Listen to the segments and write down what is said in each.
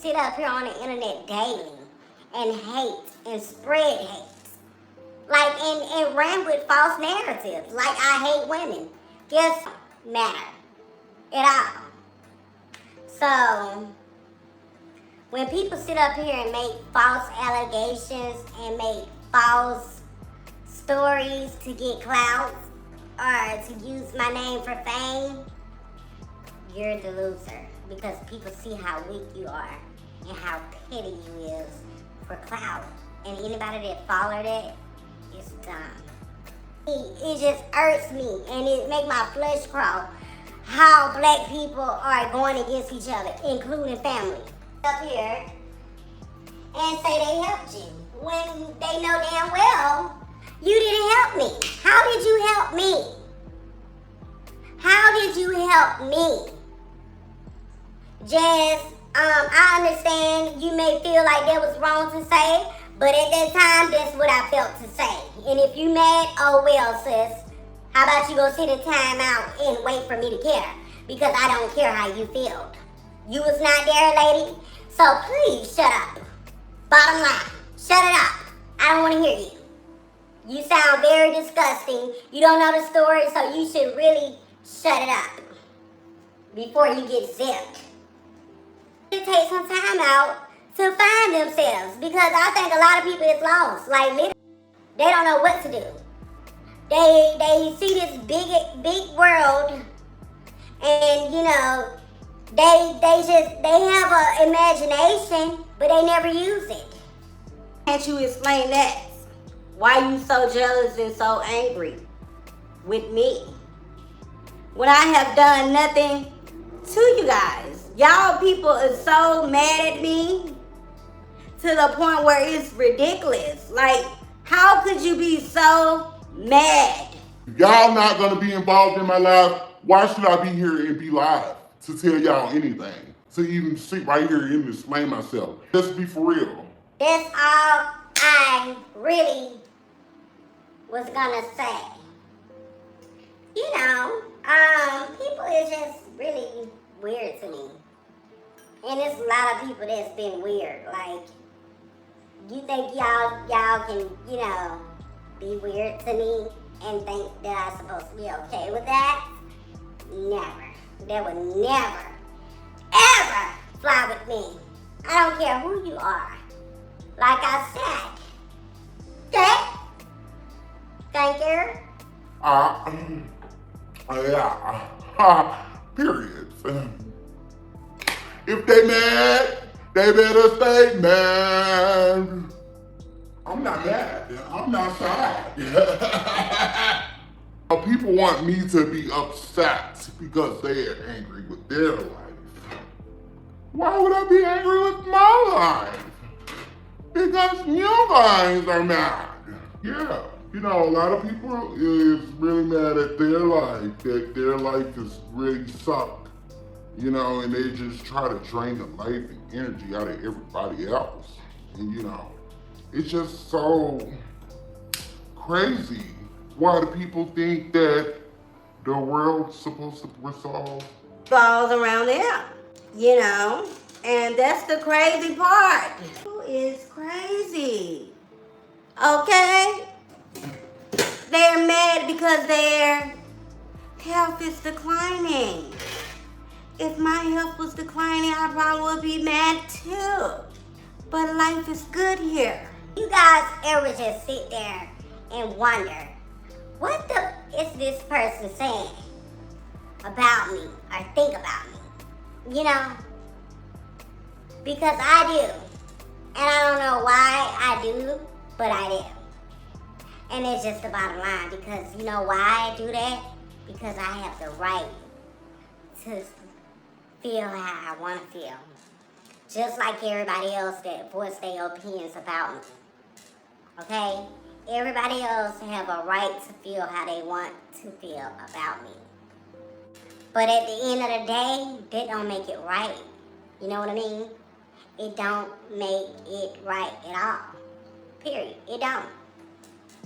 sit up here on the internet daily and hate and spread hate. Like, and ran with false narratives. Like, I hate women. Guess matter at all. So, when people sit up here and make false allegations and make false stories to get clout or to use my name for fame, you're the loser. Because people see how weak you are and how petty you is for clout. And anybody that followed it is dumb. It just irks me and it make my flesh crawl how black people are going against each other, including family. Up here and say they helped you when they know damn well you didn't help me. How did you help me? How did you help me? Jazz, I understand you may feel like that was wrong to say, but at that time, that's what I felt to say. And if you mad, oh well, sis. How about you go sit in time out and wait for me to care? Because I don't care how you feel. You was not there, lady. So please shut up. Bottom line, shut it up. I don't want to hear you. You sound very disgusting. You don't know the story, so you should really shut it up before you get zipped. It takes some time out to find themselves because I think a lot of people is lost. Like, literally, they don't know what to do. They see this big world, and you know, they have an imagination, but they never use it. Can't you explain that? Why you so jealous and so angry with me when I have done nothing to you guys? Y'all people are so mad at me to the point where it's ridiculous. Like, how could you be so mad? Y'all not gonna be involved in my life. Why should I be here and be live to tell y'all anything? To even sit right here and explain myself. Let's be for real. That's all I really was gonna say. You know, people is just really weird to me. And there's a lot of people that's been weird. Like, you think y'all can, you know, be weird to me and think that I'm supposed to be okay with that? Never. That would never, ever fly with me. I don't care who you are. Like I said. Okay? Thank you. Yeah. Period. If they mad, they better stay mad. I'm not mad. I'm not sad. People want me to be upset because they are angry with their life. Why would I be angry with my life? Because you guys are mad. Yeah. You know, a lot of people is really mad at their life, that their life is really sucked. You know, and they just try to drain the life and energy out of everybody else. And you know, it's just so crazy why do people think that the world's supposed to resolve? Falls around there, you know, and that's the crazy part. Who is crazy? Okay? They're mad because their health is declining. If my health was declining, I probably would be mad too. But life is good here. You guys ever just sit there and wonder, what the is this person saying about me or think about me? You know? Because I do. And I don't know why I do, but I do. And it's just the bottom line, because you know why I do that? Because I have the right to feel how I want to feel. Just like everybody else that voice their opinions about me. Okay? Everybody else have a right to feel how they want to feel about me. But at the end of the day, that don't make it right. You know what I mean? It don't make it right at all. Period. It don't.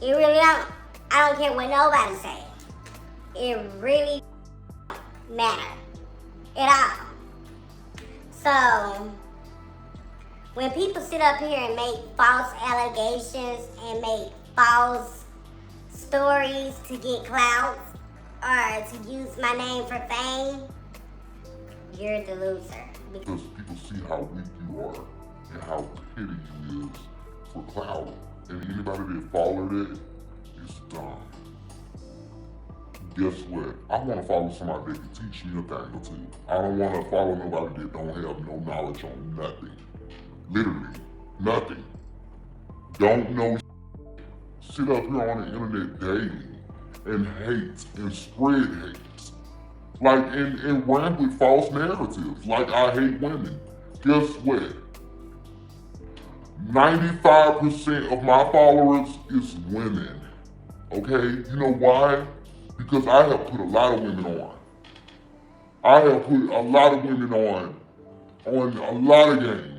It really don't. I don't care what nobody say. It really don't matter at all. So, when people sit up here and make false allegations and make false stories to get clout or to use my name for fame, you're the loser. Because people see how weak you are and how petty you is for clout. And anybody that followed it is dumb. Guess what? I want to follow somebody that can teach me a thing or two. I don't want to follow nobody that don't have no knowledge on nothing. Literally, nothing. Don't know. Sit up here on the internet daily and hate and spread hate. Like, and run with false narratives. Like, I hate women. Guess what? 95% of my followers is women. Okay? You know why? Because I have put a lot of women on. I have put a lot of women on a lot of games.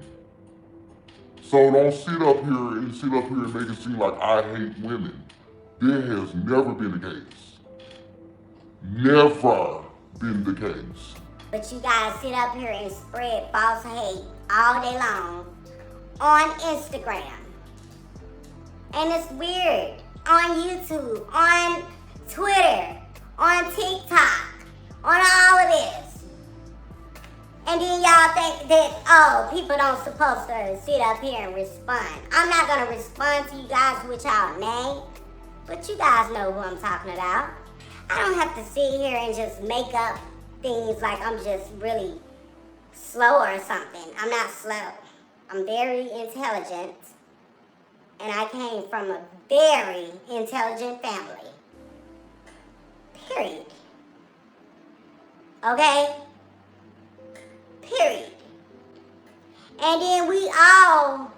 So don't sit up here and make it seem like I hate women. That has never been the case. Never been the case. But you guys sit up here and spread false hate all day long on Instagram. And it's weird. On YouTube, on Twitter, on TikTok, on all of this. And then y'all think that, oh, people don't supposed to sit up here and respond. I'm not going to respond to you guys with y'all name, but you guys know who I'm talking about. I don't have to sit here and just make up things like I'm just really slow or something. I'm not slow. I'm very intelligent, and I came from a very intelligent family. Period. Okay? Period. And then we all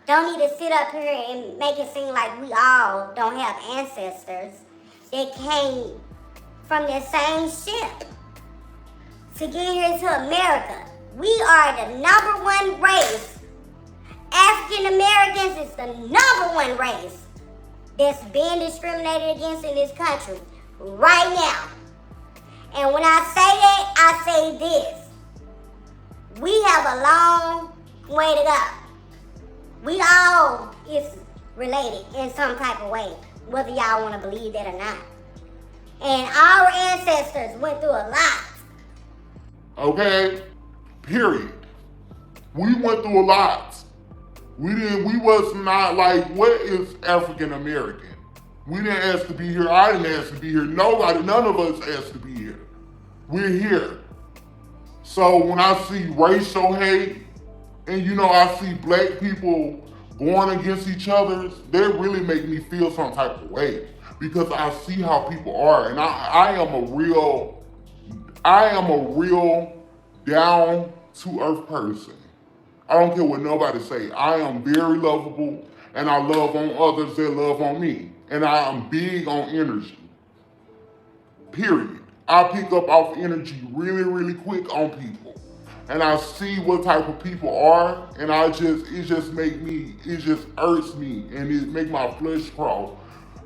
don't need to sit up here and make it seem like we all don't have ancestors that came from the same ship to get here to America. We are the #1 race. African Americans is the #1 race that's being discriminated against in this country right now. And when I say that, I say this. We have a long way to go. We all is related in some type of way, whether y'all want to believe that or not. And our ancestors went through a lot. Okay? Period. We went through a lot. We was not like, what is African American? We didn't ask to be here. I didn't ask to be here. Nobody, none of us asked to be here. We're here. So when I see racial hate, and I see black people going against each other, that really make me feel some type of way. Because I see how people are, and I am a real down to earth person. I don't care what nobody say. I am very lovable, and I love on others that love on me. And I am big on energy. Period. I pick up off energy really, really quick on people. And I see what type of people are, and it just irks me, and it make my flesh crawl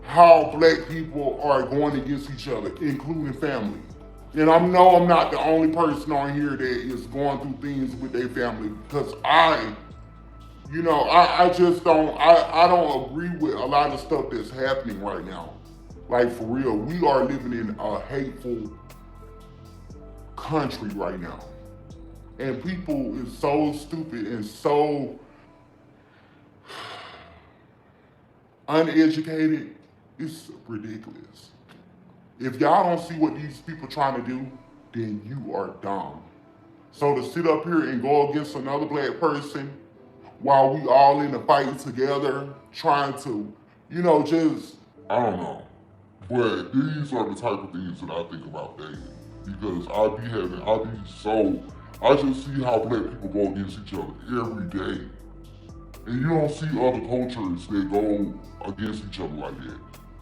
how black people are going against each other, including family. And I know I'm not the only person on here that is going through things with their family, because I don't agree with a lot of stuff that's happening right now. Like, for real, we are living in a hateful country right now. And people is so stupid and so uneducated, it's ridiculous. If y'all don't see what these people trying to do, then you are dumb. So to sit up here and go against another black person while we all in the fight together, trying to, I don't know. But these are the type of things that I think about daily. Because I just see how black people go against each other every day. And you don't see other cultures that go against each other like that.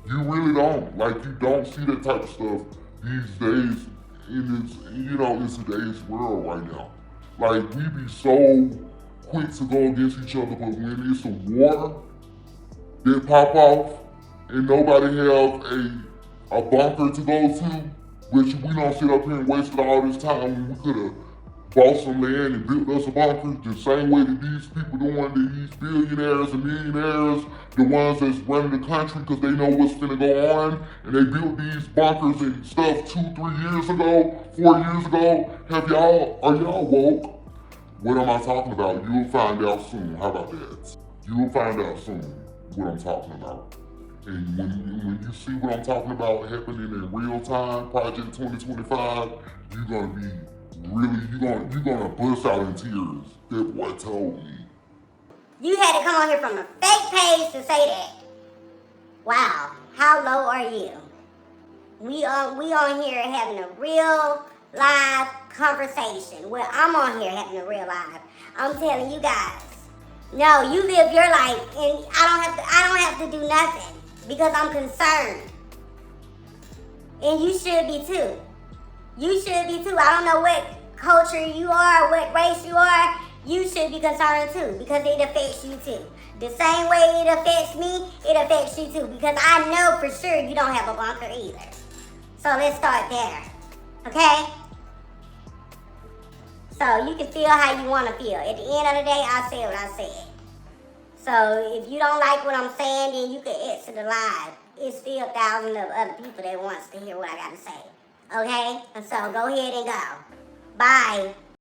You really don't. Like, you don't see that type of stuff these days in today's world right now. Like, we be so quick to go against each other, but when it's a war that pop off and nobody have a bunker to go to, which we don't sit up here and waste all this time when we could have bought some land and built us a bunker the same way that these people doing, these billionaires and millionaires, the ones that's running the country because they know what's gonna go on, and they built these bunkers and stuff 2, 3 years ago, 4 years ago. Are y'all woke? What am I talking about? You'll find out soon. How about that? You'll find out soon what I'm talking about. And when you see what I'm talking about happening in real time, Project 2025, you're gonna be you're gonna bust out in tears. That boy told me. You had to come on here from a fake page to say that. Wow, how low are you? We on here having a real live conversation. Well, I'm on here having a real live. I'm telling you guys. No, you live your life and I don't have to do nothing because I'm concerned. And you should be too. You should be too. I don't know what culture you are, what race you are. You should be concerned too because it affects you too. The same way it affects me, it affects you too because I know for sure you don't have a bunker either. So let's start there, okay? So you can feel how you want to feel. At the end of the day, I said what I said. So if you don't like what I'm saying, then you can exit the live. It's still thousands of other people that wants to hear what I got to say, okay? And so go ahead and go. Bye.